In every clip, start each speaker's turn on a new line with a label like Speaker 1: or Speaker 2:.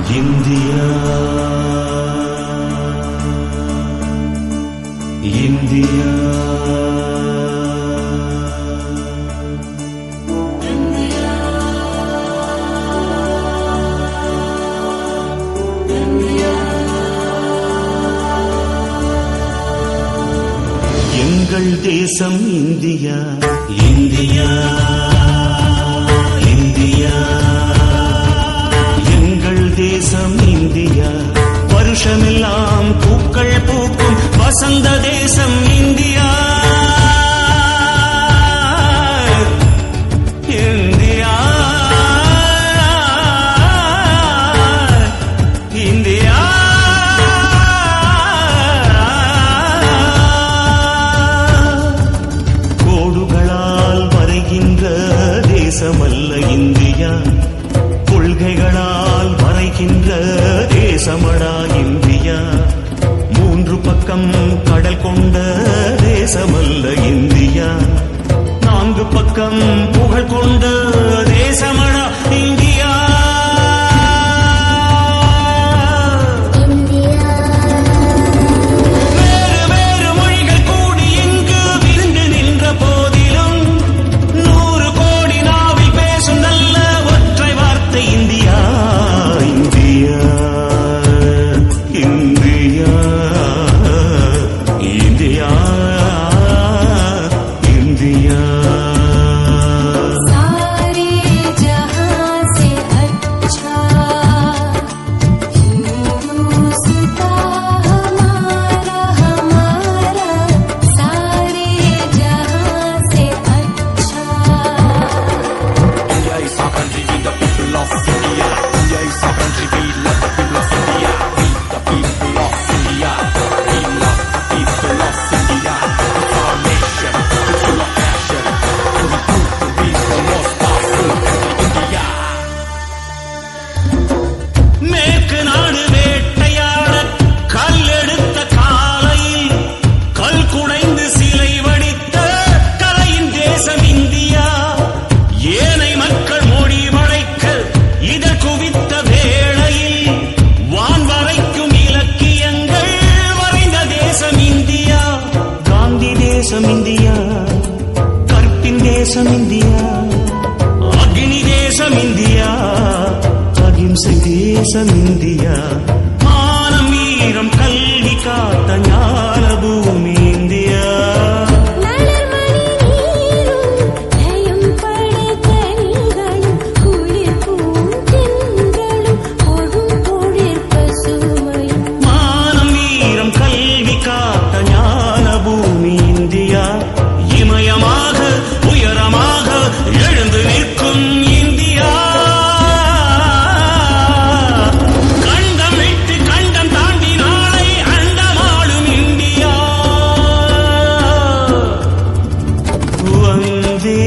Speaker 1: India India எங்கள் தேசம் India India India எங்கள் தேசம் இந்தியா வருஷமெல்லாம் பூக்கள் பூக்கும் வசந்த தேசம் இந்தியா இந்தியா இந்தியா கோடுகளால் வரைகின்ற தேசமல்ல இந்தியா கொள்கைகளால் வரைகின்ற தேசமடா இந்தியா மூன்று பக்கம் கடல் கொண்ட தேசமல்ல இந்தியா நான்கு பக்கம் புகழ் கொண்ட தேசமடா இந்தியா வேறு வேறு மொழிகள் கூடி இங்கு விரிந்து நின்ற போதிலும் 100 கோடி நாவில் பேசும் நல்ல ஒற்றை வார்த்தை India India India India India
Speaker 2: सारे जहां से अच्छा हिंदुस्तान हमारा हमारा सारे जहां से अच्छा
Speaker 3: India is our country, we the people of India. India is our country, we love the people of India. We the people of India. We love the people of India. It's our nation, it's full of passion. We prove to be the most powerful country, India.
Speaker 1: மேற்கு நாடு வேட்டையாட கல்லெடுத்த காலையில் கல் குடைந்து சிலை வடித்த கலையின் தேசம் இந்தியா ஏனை மக்கள் மொழி வளைக்க இதழ் குவித்த வேளையில் வான் வரைக்கும் இலக்கியங்கள் வரைந்த தேசம் இந்தியா காந்தி தேசம் இந்தியா கற்பின் தேசம் இந்தியா அக்னி தேசம் இந்தியா அகிம்சை தேசம் இந்தியா மானம் வீரம் கல்வி காத்த ஞான பூமி இந்தியா
Speaker 2: மலர்மணி நீரும் தயம் படைத்த நீங்களும் குளிர் பூந்தென்றலும் கொடும் பொழிற் பசுமையும்
Speaker 1: மானம் வீரம் கல்வி காத்த ஞான பூமி இந்தியா இமயமாக உயரமாக எழுந்து நிற்கும் இந்தியா கண்டம் விட்டு கண்டம் தாண்டி நாளை அண்டமாடும் இந்தியா வந்தே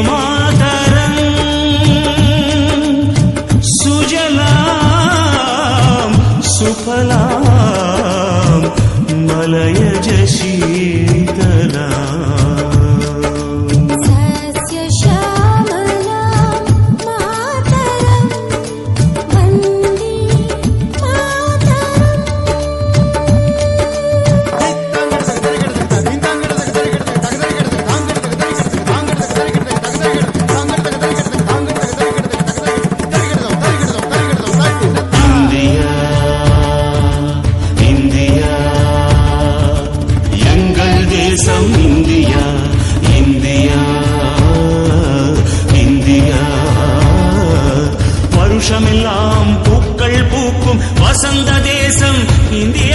Speaker 1: மாதரம் சுஜலாம் சுபலாம் மலயஜ சீதலாம்
Speaker 2: सस्य श्यामलां मातरं वन्दे मातरम्
Speaker 1: இந்தியா இந்தியா எங்கள் தேசம் இந்தியா இந்தியா இந்தியா வருஷமெல்லாம் பூக்கள் பூக்கும் வசந்த தேசம் இந்தியா